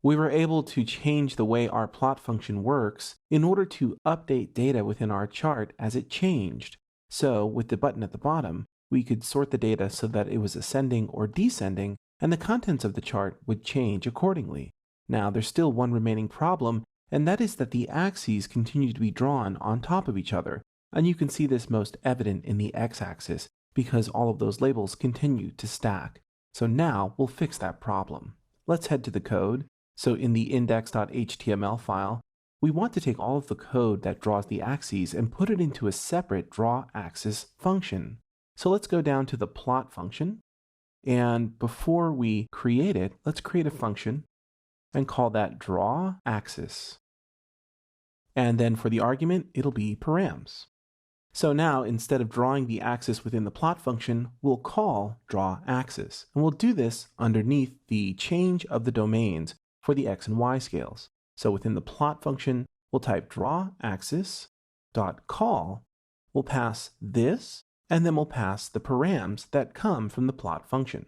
we were able to change the way our plot function works in order to update data within our chart as it changed. So with the button at the bottom, we could sort the data so that it was ascending or descending, and the contents of the chart would change accordingly. Now, there's still one remaining problem, and that is that the axes continue to be drawn on top of each other, and you can see this most evident in the x-axis because all of those labels continue to stack. So now we'll fix that problem. Let's head to the code. So in the index.html file, we want to take all of the code that draws the axes and put it into a separate drawAxis function. So let's go down to the plot function, and before we create it, let's create a function and call that drawAxis. And then for the argument, it'll be params. So now, instead of drawing the axis within the plot function, we'll call drawAxis. And we'll do this underneath the change of the domains for the x and y scales. So within the plot function, we'll type drawAxis.call. We'll pass this, and then we'll pass the params that come from the plot function.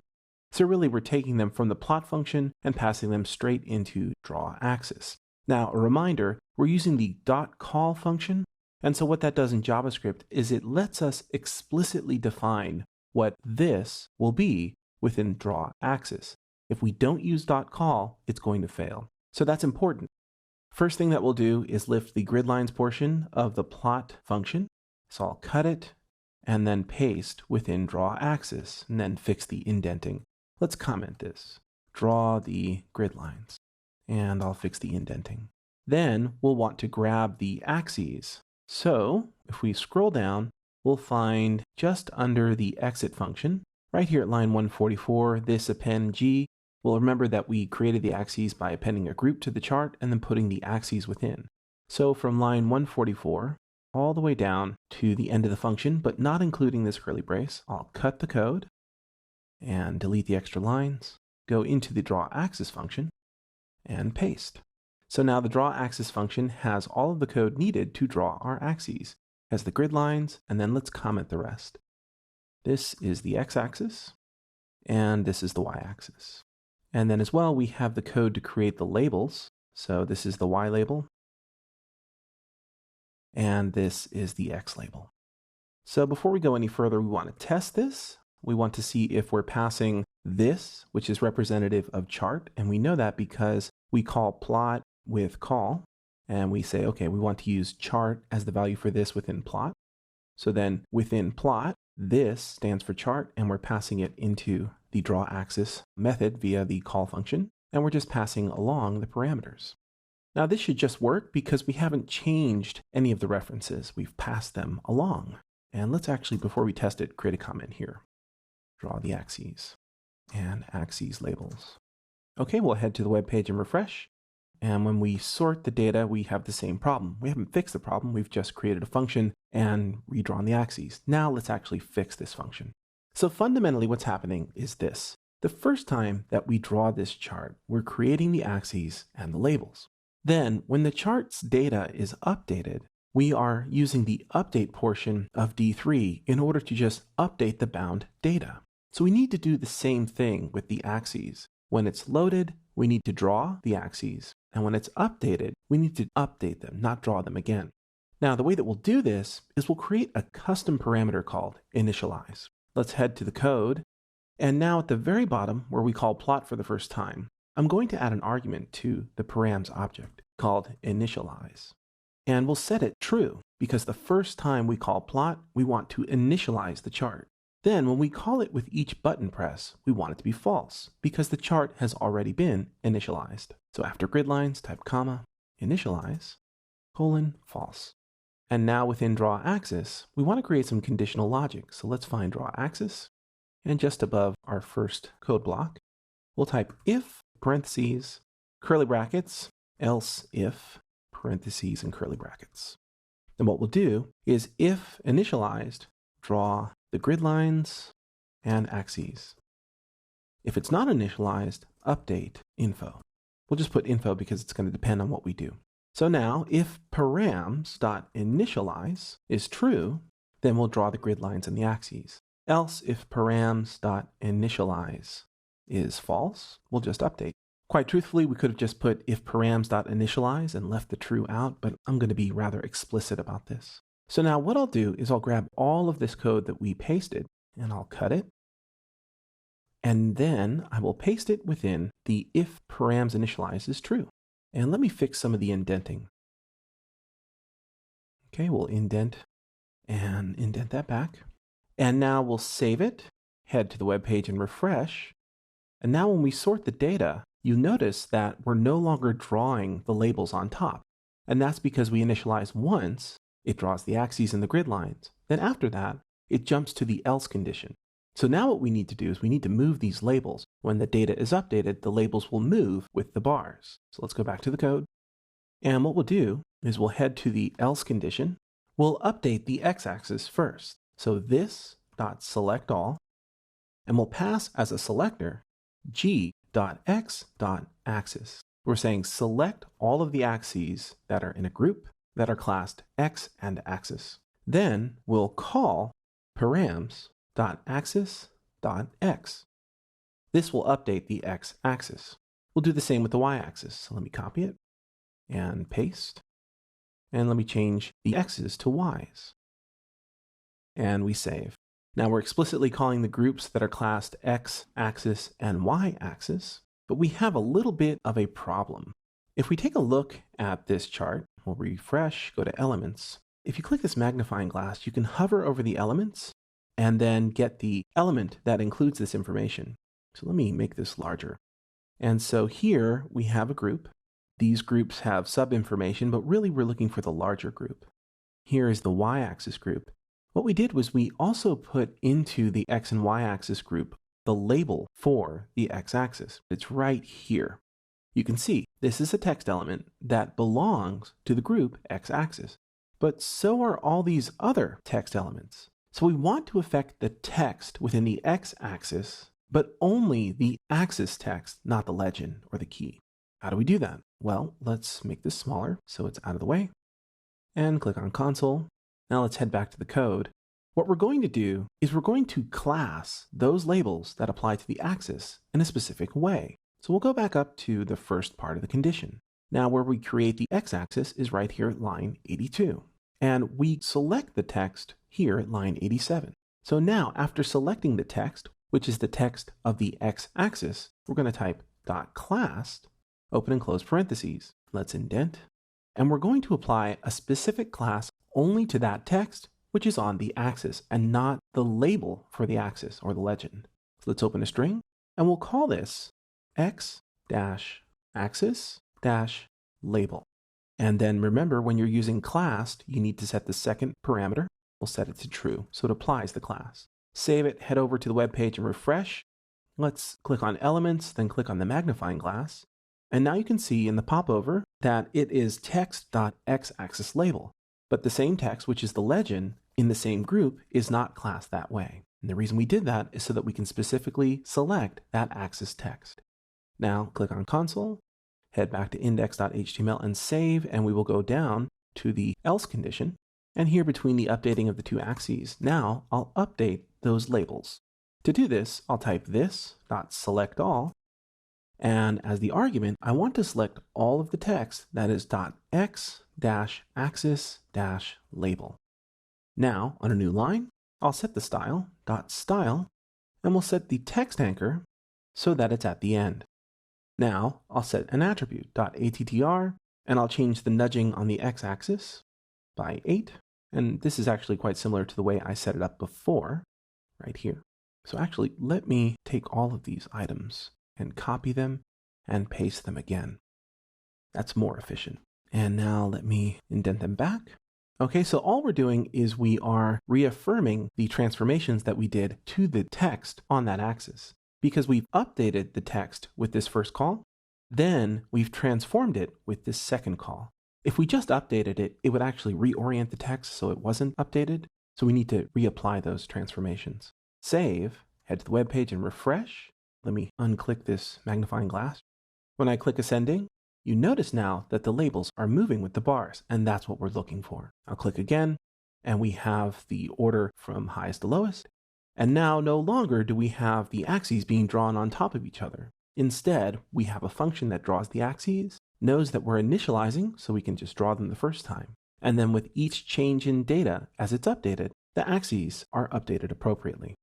So really, we're taking them from the plot function and passing them straight into drawAxis. Now, a reminder, we're using the .call function. And so what that does in JavaScript is it lets us explicitly define what this will be within drawAxis. If we don't use .call, it's going to fail. So that's important. First thing that we'll do is lift the grid lines portion of the plot function. So I'll cut it and then paste within drawAxis and then fix the indenting. Let's comment this. Draw the grid lines, and I'll fix the indenting. Then we'll want to grab the axes. So if we scroll down, we'll find just under the exit function, right here at line 144, this append G. We'll remember that we created the axes by appending a group to the chart and then putting the axes within. So from line 144 all the way down to the end of the function, but not including this curly brace, I'll cut the code and delete the extra lines, go into the drawAxis function, and paste. So now the drawAxis function has all of the code needed to draw our axes. It has the grid lines, and then let's comment the rest. This is the x-axis, and this is the y-axis. And then as well, we have the code to create the labels. So this is the y label, and this is the x label. So before we go any further, we want to test this. We want to see if we're passing this, which is representative of chart, and we know that because we call plot with call, and we say, okay, we want to use chart as the value for this within plot. So then within plot, this stands for chart, and we're passing it into the drawAxis method via the call function, and we're just passing along the parameters. Now this should just work because we haven't changed any of the references. We've passed them along. And let's actually, before we test it, create a comment here. Draw the axes and axes labels. Okay, we'll head to the web page and refresh. And when we sort the data, we have the same problem. We haven't fixed the problem. We've just created a function and redrawn the axes. Now let's actually fix this function. So fundamentally what's happening is this. The first time that we draw this chart, we're creating the axes and the labels. Then when the chart's data is updated, we are using the update portion of D3 in order to just update the bound data. So we need to do the same thing with the axes. When it's loaded, we need to draw the axes. And when it's updated, we need to update them, not draw them again. Now, the way that we'll do this is we'll create a custom parameter called initialize. Let's head to the code. And now at the very bottom, where we call plot for the first time, I'm going to add an argument to the params object called initialize. And we'll set it true because the first time we call plot, we want to initialize the chart. Then when we call it with each button press, we want it to be false because the chart has already been initialized. So after grid lines, type comma, initialize, colon, false. And now within drawAxis, we want to create some conditional logic. So let's find drawAxis. And just above our first code block, we'll type if, parentheses, curly brackets, else if, parentheses, and curly brackets. Then what we'll do is if initialized, draw the grid lines and axes. If it's not initialized, update info. We'll just put info because it's going to depend on what we do. So now if params.initialize is true, then we'll draw the grid lines and the axes. Else if params.initialize is false, we'll just update. Quite truthfully, we could have just put if params.initialize and left the true out, but I'm going to be rather explicit about this. So now what I'll do is I'll grab all of this code that we pasted and I'll cut it. And then I will paste it within the if params initialize is true. And let me fix some of the indenting. Okay, we'll indent and indent that back. And now we'll save it, head to the web page and refresh. And now when we sort the data, you notice that we're no longer drawing the labels on top. And that's because we initialize once, it draws the axes and the grid lines. Then after that, it jumps to the else condition. So now what we need to do is we need to move these labels. When the data is updated, the labels will move with the bars. So let's go back to the code. And what we'll do is we'll head to the else condition. We'll update the x-axis first. So this.selectAll, and we'll pass as a selector g.x.axis. We're saying select all of the axes that are in a group that are classed x and axis. Then we'll call params.axis.x. This will update the x-axis. We'll do the same with the y-axis. So let me copy it and paste. And let me change the x's to y's. And we save. Now we're explicitly calling the groups that are classed x-axis and y-axis, but we have a little bit of a problem. If we take a look at this chart, we'll refresh, go to elements. If you click this magnifying glass, you can hover over the elements and then get the element that includes this information. So let me make this larger. And so here we have a group. These groups have sub-information, but really we're looking for the larger group. Here is the y-axis group. What we did was we also put into the x and y-axis group the label for the x-axis. It's right here. You can see this is a text element that belongs to the group x-axis, but so are all these other text elements. So we want to affect the text within the x-axis, but only the axis text, not the legend or the key. How do we do that? Well, let's make this smaller so it's out of the way and click on console. Now let's head back to the code. What we're going to do is we're going to class those labels that apply to the axis in a specific way. So we'll go back up to the first part of the condition. Now where we create the x-axis is right here at line 82. And we select the text here at line 87. So now after selecting the text, which is the text of the x-axis, we're going to type .class, open and close parentheses. Let's indent. And we're going to apply a specific class only to that text, which is on the axis and not the label for the axis or the legend. So let's open a string and we'll call this x-axis-label. And then remember, when you're using classed, you need to set the second parameter. We'll set it to true, so it applies the class. Save it, head over to the web page and refresh. Let's click on elements, then click on the magnifying glass. And now you can see in the popover that it is text.x-axis label. But the same text, which is the legend, in the same group is not classed that way. And the reason we did that is so that we can specifically select that axis text. Now click on console, head back to index.html and save, and we will go down to the else condition. And here between the updating of the two axes, now I'll update those labels. To do this, I'll type this.selectAll, and as the argument, I want to select all of the text that is .x-axis-label. Now, on a new line, I'll set the style.style, and we'll set the text anchor so that it's at the end. Now, I'll set an attribute .attr, and I'll change the nudging on the x-axis by 8. And this is actually quite similar to the way I set it up before, right here. So actually, let me take all of these items and copy them and paste them again. That's more efficient. And now let me indent them back. Okay, so all we're doing is we are reaffirming the transformations that we did to the text on that axis. Because we've updated the text with this first call, then we've transformed it with this second call. If we just updated it, it would actually reorient the text so it wasn't updated. So we need to reapply those transformations. Save, head to the web page and refresh. Let me unclick this magnifying glass. When I click ascending, you notice now that the labels are moving with the bars, and that's what we're looking for. I'll click again, and we have the order from highest to lowest. And now no longer do we have the axes being drawn on top of each other. Instead, we have a function that draws the axes, knows that we're initializing, so we can just draw them the first time. And then with each change in data as it's updated, the axes are updated appropriately.